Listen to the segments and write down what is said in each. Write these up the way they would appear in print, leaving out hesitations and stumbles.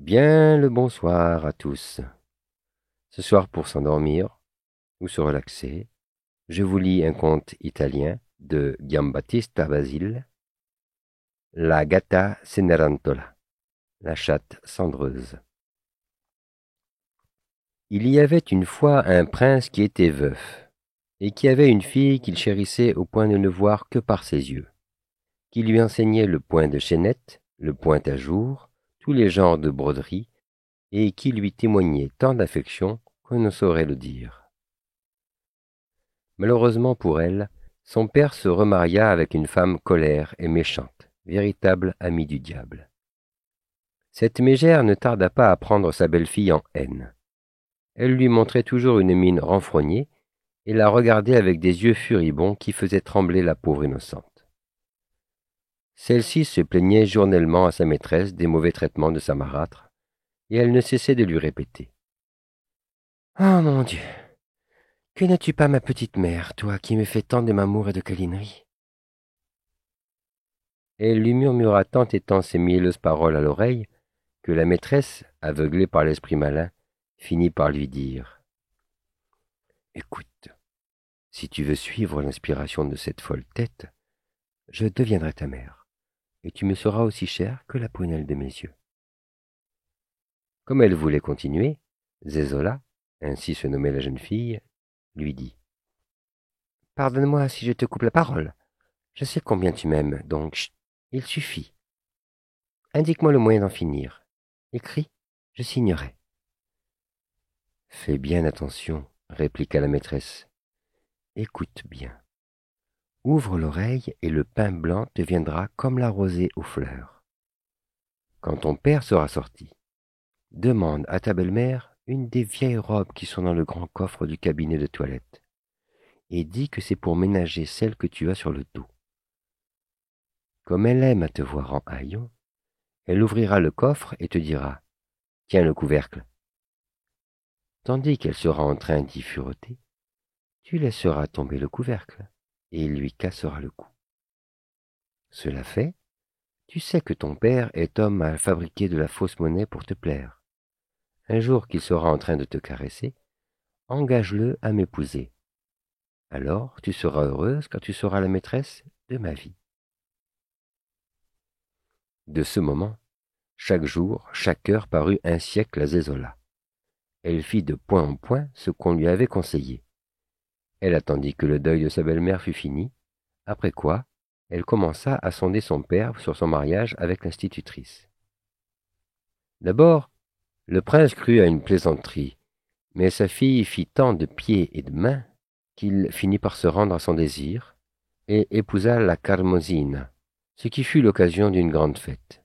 Bien le bonsoir à tous. Ce soir, pour s'endormir ou se relaxer, je vous lis un conte italien de Giambattista Basile, La Gatta Cenerentola, la chatte cendreuse. Il y avait une fois un prince qui était veuf, et qui avait une fille qu'il chérissait au point de ne voir que par ses yeux, qui lui enseignait le point de chaînette, le point à jour, tous les genres de broderie, et qui lui témoignait tant d'affection qu'on ne saurait le dire. Malheureusement pour elle, son père se remaria avec une femme colère et méchante, véritable amie du diable. Cette mégère ne tarda pas à prendre sa belle-fille en haine. Elle lui montrait toujours une mine renfrognée et la regardait avec des yeux furibonds qui faisaient trembler la pauvre innocente. Celle-ci se plaignait journellement à sa maîtresse des mauvais traitements de sa marâtre, et elle ne cessait de lui répéter. « Oh mon Dieu, que n'es-tu pas ma petite mère, toi qui me fais tant de m'amour et de câlineries ?» Elle lui murmura tant et tant ces mielleuses paroles à l'oreille que la maîtresse, aveuglée par l'esprit malin, finit par lui dire « Écoute, si tu veux suivre l'inspiration de cette folle tête, je deviendrai ta mère, et tu me seras aussi chère que la prunelle de mes yeux. » Comme elle voulait continuer, Zézola, ainsi se nommait la jeune fille, lui dit « Pardonne-moi si je te coupe la parole. Je sais combien tu m'aimes, donc chut, il suffit. Indique-moi le moyen d'en finir. Écris, je signerai. » Fais bien attention, répliqua la maîtresse. Écoute bien. Ouvre l'oreille et le pain blanc deviendra comme la rosée aux fleurs. Quand ton père sera sorti, demande à ta belle-mère une des vieilles robes qui sont dans le grand coffre du cabinet de toilette, et dis que c'est pour ménager celle que tu as sur le dos. Comme elle aime à te voir en haillons, elle ouvrira le coffre et te dira « Tiens le couvercle ». Tandis qu'elle sera en train d'y fureter, tu laisseras tomber le couvercle et il lui cassera le cou. Cela fait, tu sais que ton père est homme à fabriquer de la fausse monnaie pour te plaire. Un jour qu'il sera en train de te caresser, engage-le à m'épouser. Alors tu seras heureuse quand tu seras la maîtresse de ma vie. De ce moment, chaque jour, chaque heure parut un siècle à Zézola. Elle fit de point en point ce qu'on lui avait conseillé. Elle attendit que le deuil de sa belle-mère fût fini, après quoi elle commença à sonder son père sur son mariage avec l'institutrice. D'abord, le prince crut à une plaisanterie, mais sa fille fit tant de pieds et de mains qu'il finit par se rendre à son désir et épousa la Carmosina, ce qui fut l'occasion d'une grande fête.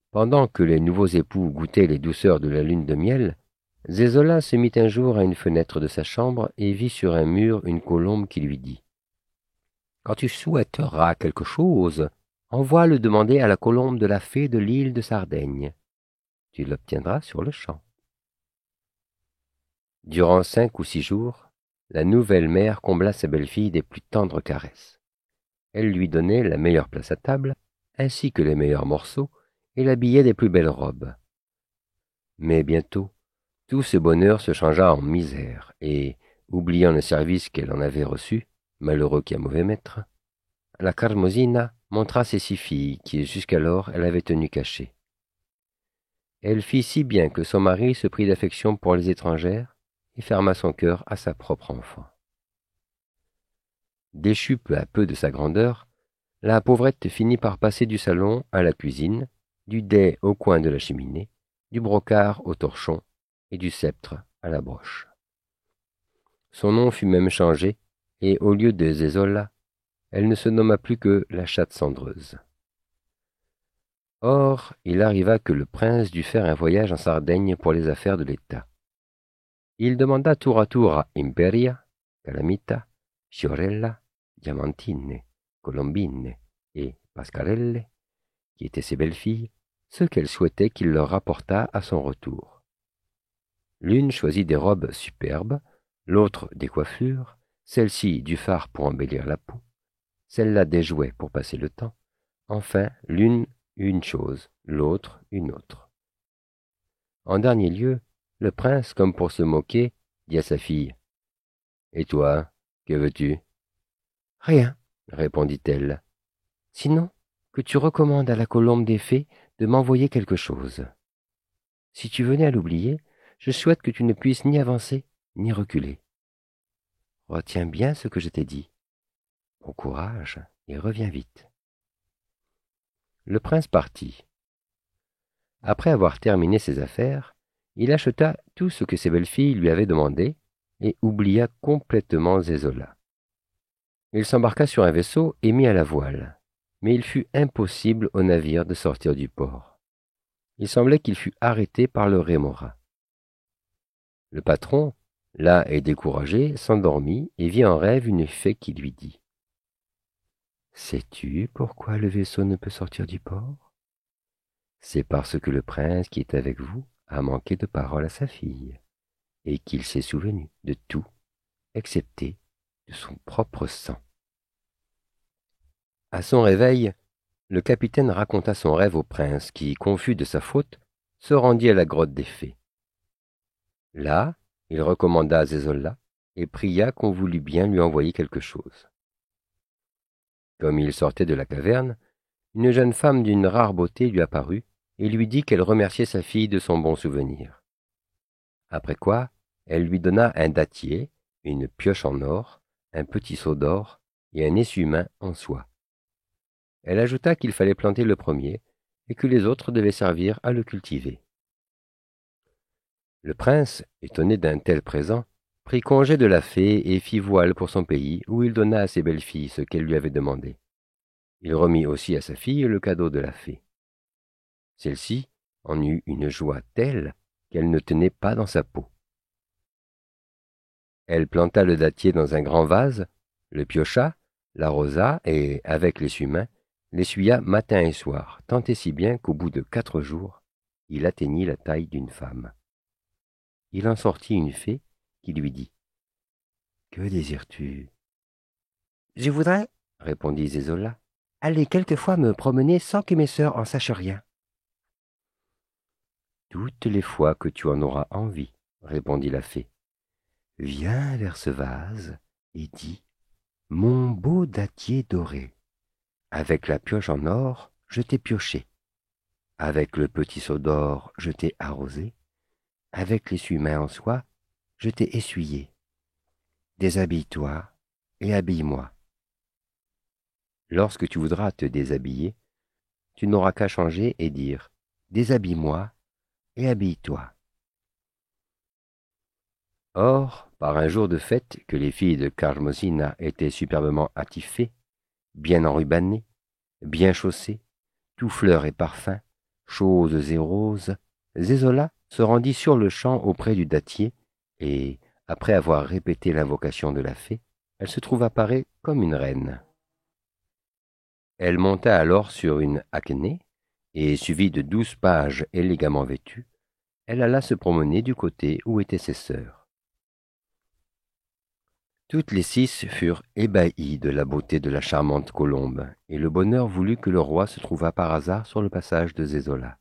Pendant que les nouveaux époux goûtaient les douceurs de la lune de miel, Zézola se mit un jour à une fenêtre de sa chambre et vit sur un mur une colombe qui lui dit « Quand tu souhaiteras quelque chose, envoie le demander à la colombe de la fée de l'île de Sardaigne. Tu l'obtiendras sur le champ. » Durant 5 ou 6 jours, la nouvelle mère combla sa belle-fille des plus tendres caresses. Elle lui donnait la meilleure place à table, ainsi que les meilleurs morceaux, et l'habillait des plus belles robes. Mais bientôt, tout ce bonheur se changea en misère, et, oubliant le service qu'elle en avait reçu, malheureux qui a mauvais maître, la Carmosina montra ses 6 filles qui jusqu'alors elle avait tenues cachées. Elle fit si bien que son mari se prit d'affection pour les étrangères et ferma son cœur à sa propre enfant. Déchue peu à peu de sa grandeur, la pauvrette finit par passer du salon à la cuisine, du dais au coin de la cheminée, du brocart au torchon et du sceptre à la broche. Son nom fut même changé, et au lieu de Zézola, elle ne se nomma plus que la chatte cendreuse. Or, il arriva que le prince dut faire un voyage en Sardaigne pour les affaires de l'État. Il demanda tour à tour à Imperia, Calamita, Fiorella, Diamantine, Colombine et Pascarelle, qui étaient ses belles-filles, ce qu'elle souhaitait qu'il leur rapportât à son retour. L'une choisit des robes superbes, l'autre des coiffures, celle-ci du fard pour embellir la peau, celle-là des jouets pour passer le temps, enfin l'une une chose, l'autre une autre. En dernier lieu, le prince, comme pour se moquer, dit à sa fille, « Et toi, que veux-tu » ? « Rien, répondit-elle, sinon que tu recommandes à la colombe des fées de m'envoyer quelque chose. Si tu venais à l'oublier, je souhaite que tu ne puisses ni avancer ni reculer. Retiens bien ce que je t'ai dit. Bon courage et reviens vite. » Le prince partit. Après avoir terminé ses affaires, il acheta tout ce que ses belles-filles lui avaient demandé et oublia complètement Zézola. Il s'embarqua sur un vaisseau et mit à la voile, mais il fut impossible au navire de sortir du port. Il semblait qu'il fût arrêté par le rémora. Le patron, las et découragé, s'endormit et vit en rêve une fée qui lui dit « Sais-tu pourquoi le vaisseau ne peut sortir du port ? C'est parce que le prince qui est avec vous a manqué de parole à sa fille, et qu'il s'est souvenu de tout, excepté de son propre sang. » À son réveil, le capitaine raconta son rêve au prince qui, confus de sa faute, se rendit à la grotte des fées. Là, il recommanda Zézola et pria qu'on voulût bien lui envoyer quelque chose. Comme il sortait de la caverne, une jeune femme d'une rare beauté lui apparut et lui dit qu'elle remerciait sa fille de son bon souvenir. Après quoi, elle lui donna un dattier, une pioche en or, un petit seau d'or et un essuie-main en soie. Elle ajouta qu'il fallait planter le premier et que les autres devaient servir à le cultiver. Le prince, étonné d'un tel présent, prit congé de la fée et fit voile pour son pays, où il donna à ses belles-filles ce qu'elles lui avaient demandé. Il remit aussi à sa fille le cadeau de la fée. Celle-ci en eut une joie telle qu'elle ne tenait pas dans sa peau. Elle planta le dattier dans un grand vase, le piocha, l'arrosa et, avec l'essuie-main, l'essuya matin et soir, tant et si bien qu'au bout de 4 jours, il atteignit la taille d'une femme. Il en sortit une fée qui lui dit « Que désires-tu » ? « Je voudrais, répondit Zézola, aller quelquefois me promener sans que mes sœurs en sachent rien. »« Toutes les fois que tu en auras envie, répondit la fée. Viens vers ce vase et dis « Mon beau dattier doré, avec la pioche en or, je t'ai pioché. Avec le petit seau d'or, je t'ai arrosé. Avec l'essuie-main en soie, je t'ai essuyé. Déshabille-toi et habille-moi. Lorsque tu voudras te déshabiller, tu n'auras qu'à changer et dire « Déshabille-moi et habille-toi. » Or, par un jour de fête que les filles de Carmosina étaient superbement attifées, bien enrubannées, bien chaussées, tout fleurs et parfums, choses et roses, Zézola se rendit sur-le-champ auprès du dattier, et, après avoir répété l'invocation de la fée, elle se trouva parée comme une reine. Elle monta alors sur une haquenée, et, suivie de 12 pages élégamment vêtus, elle alla se promener du côté où étaient ses sœurs. Toutes les 6 furent ébahies de la beauté de la charmante colombe, et le bonheur voulut que le roi se trouvât par hasard sur le passage de Zézola.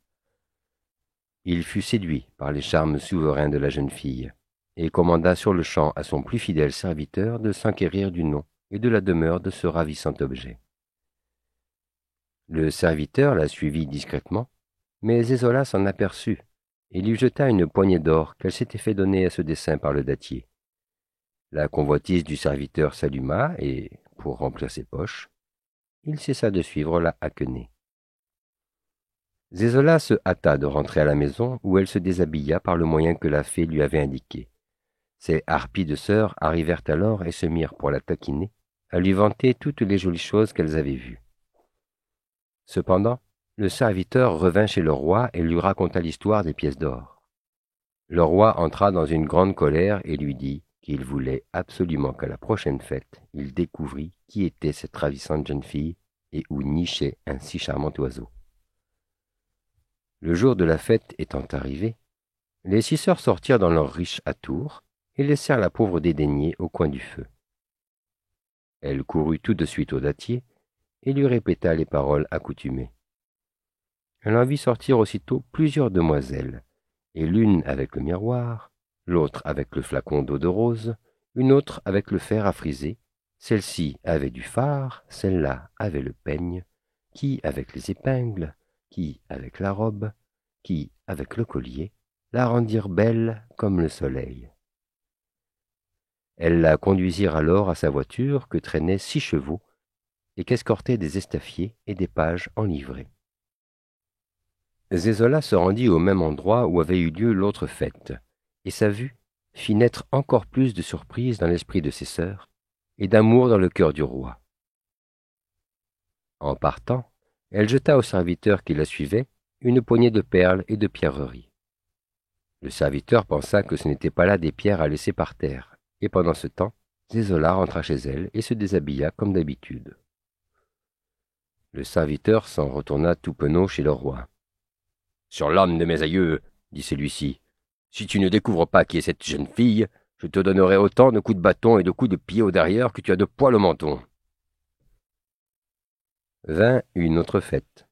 Il fut séduit par les charmes souverains de la jeune fille, et commanda sur-le-champ à son plus fidèle serviteur de s'enquérir du nom et de la demeure de ce ravissant objet. Le serviteur la suivit discrètement, mais Zézola s'en aperçut et lui jeta une poignée d'or qu'elle s'était fait donner à ce dessein par le dattier. La convoitise du serviteur s'alluma et, pour remplir ses poches, il cessa de suivre la haquenée. Zézola se hâta de rentrer à la maison où elle se déshabilla par le moyen que la fée lui avait indiqué. Ses harpies de sœurs arrivèrent alors et se mirent pour la taquiner, à lui vanter toutes les jolies choses qu'elles avaient vues. Cependant, le serviteur revint chez le roi et lui raconta l'histoire des pièces d'or. Le roi entra dans une grande colère et lui dit qu'il voulait absolument qu'à la prochaine fête, il découvrît qui était cette ravissante jeune fille et où nichait un si charmant oiseau. Le jour de la fête étant arrivé, les 6 sœurs sortirent dans leur riche atour et laissèrent la pauvre dédaignée au coin du feu. Elle courut tout de suite au dattier et lui répéta les paroles accoutumées. Elle en vit sortir aussitôt plusieurs demoiselles, et l'une avec le miroir, l'autre avec le flacon d'eau de rose, une autre avec le fer à friser, celle-ci avait du fard, celle-là avait le peigne, qui avec les épingles, qui avec la robe, qui avec le collier, la rendirent belle comme le soleil. Elles la conduisirent alors à sa voiture que traînaient 6 chevaux et qu'escortaient des estafiers et des pages en livrée. Zézola se rendit au même endroit où avait eu lieu l'autre fête, et sa vue fit naître encore plus de surprise dans l'esprit de ses sœurs et d'amour dans le cœur du roi. En partant, elle jeta au serviteur qui la suivait une poignée de perles et de pierreries. Le serviteur pensa que ce n'était pas là des pierres à laisser par terre, et pendant ce temps, Zézola rentra chez elle et se déshabilla comme d'habitude. Le serviteur s'en retourna tout penaud chez le roi. « Sur l'âme de mes aïeux, dit celui-ci, si tu ne découvres pas qui est cette jeune fille, je te donnerai autant de coups de bâton et de coups de pied au derrière que tu as de poil au menton. » Vint une autre fête.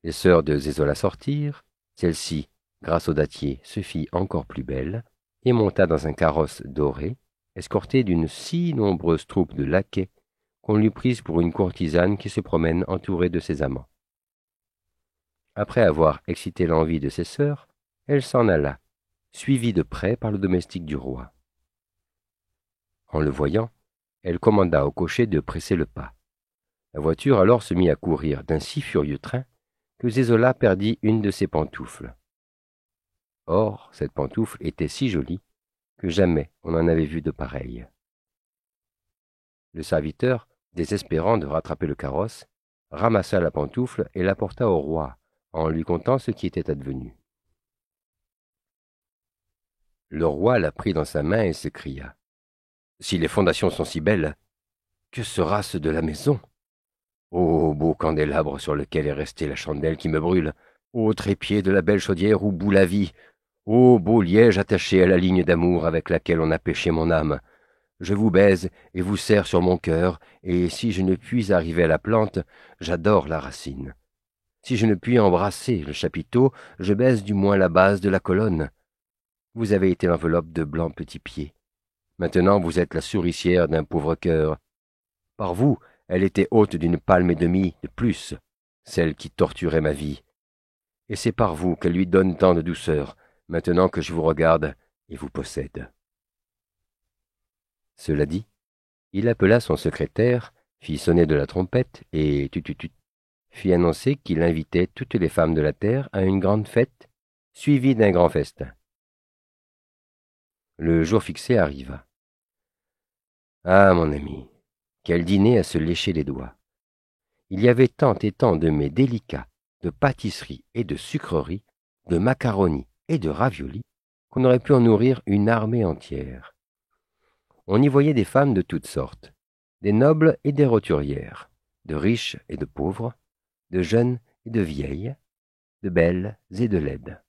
Les sœurs de Zézola sortirent, celle-ci, grâce au dattier, se fit encore plus belle, et monta dans un carrosse doré, escortée d'une si nombreuse troupe de laquais qu'on l'eût prise pour une courtisane qui se promène entourée de ses amants. Après avoir excité l'envie de ses sœurs, elle s'en alla, suivie de près par le domestique du roi. En le voyant, elle commanda au cocher de presser le pas. La voiture alors se mit à courir d'un si furieux train que Zézola perdit une de ses pantoufles. Or, cette pantoufle était si jolie que jamais on n'en avait vu de pareille. Le serviteur, désespérant de rattraper le carrosse, ramassa la pantoufle et l'apporta au roi, en lui contant ce qui était advenu. Le roi la prit dans sa main et s'écria : « Si les fondations sont si belles, que sera-ce de la maison ? Ô beau candélabre sur lequel est restée la chandelle qui me brûle, ô trépied de la belle chaudière où bout la vie, ô beau liège attaché à la ligne d'amour avec laquelle on a pêché mon âme, je vous baise et vous serre sur mon cœur, et si je ne puis arriver à la plante, j'adore la racine. Si je ne puis embrasser le chapiteau, je baise du moins la base de la colonne. Vous avez été l'enveloppe de blancs petits pieds. Maintenant vous êtes la souricière d'un pauvre cœur. Par vous, elle était haute d'une palme et demie de plus, celle qui torturait ma vie. Et c'est par vous qu'elle lui donne tant de douceur, maintenant que je vous regarde et vous possède. » Cela dit, il appela son secrétaire, fit sonner de la trompette et fit annoncer qu'il invitait toutes les femmes de la terre à une grande fête, suivie d'un grand festin. Le jour fixé arriva. Ah, mon ami, quel dîner à se lécher les doigts! Il y avait tant et tant de mets délicats, de pâtisseries et de sucreries, de macaronis et de raviolis, qu'on aurait pu en nourrir une armée entière. On y voyait des femmes de toutes sortes, des nobles et des roturières, de riches et de pauvres, de jeunes et de vieilles, de belles et de laides.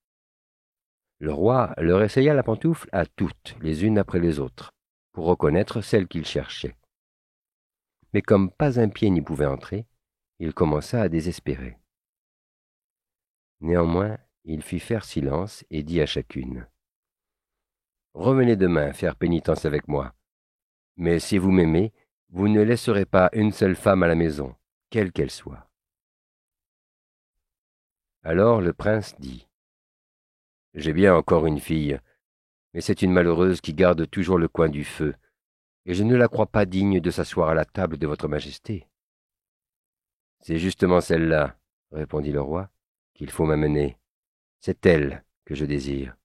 Le roi leur essaya la pantoufle à toutes, les unes après les autres, pour reconnaître celle qu'il cherchait. Mais comme pas un pied n'y pouvait entrer, il commença à désespérer. Néanmoins, il fit faire silence et dit à chacune : « Revenez demain faire pénitence avec moi. Mais si vous m'aimez, vous ne laisserez pas une seule femme à la maison, quelle qu'elle soit. » Alors le prince dit : « J'ai bien encore une fille, mais c'est une malheureuse qui garde toujours le coin du feu, et je ne la crois pas digne de s'asseoir à la table de votre majesté. » « C'est justement celle-là, répondit le roi, qu'il faut m'amener. C'est elle que je désire. »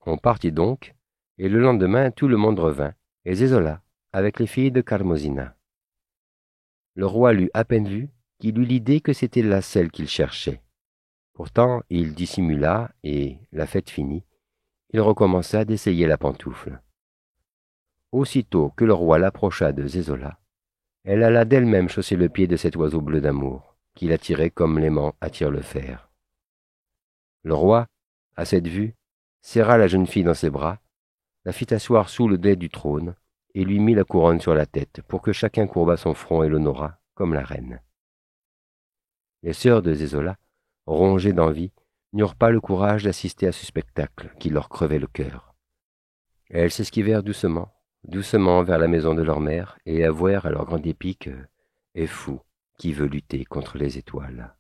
On partit donc, et le lendemain tout le monde revint, et Zézola, avec les filles de Carmosina. Le roi l'eut à peine vue qu'il eut l'idée que c'était là celle qu'il cherchait. Pourtant il dissimula, et, la fête finie, il recommença d'essayer la pantoufle. Aussitôt que le roi l'approcha de Zézola, elle alla d'elle-même chausser le pied de cet oiseau bleu d'amour, qui l'attirait comme l'aimant attire le fer. Le roi, à cette vue, serra la jeune fille dans ses bras, la fit asseoir sous le dais du trône, et lui mit la couronne sur la tête, pour que chacun courbât son front et l'honorât comme la reine. Les sœurs de Zézola, rongées d'envie, n'eurent pas le courage d'assister à ce spectacle qui leur crevait le cœur. Elles s'esquivèrent doucement, doucement vers la maison de leur mère, et avouèrent à leur grand dépit que est fou qui veut lutter contre les étoiles.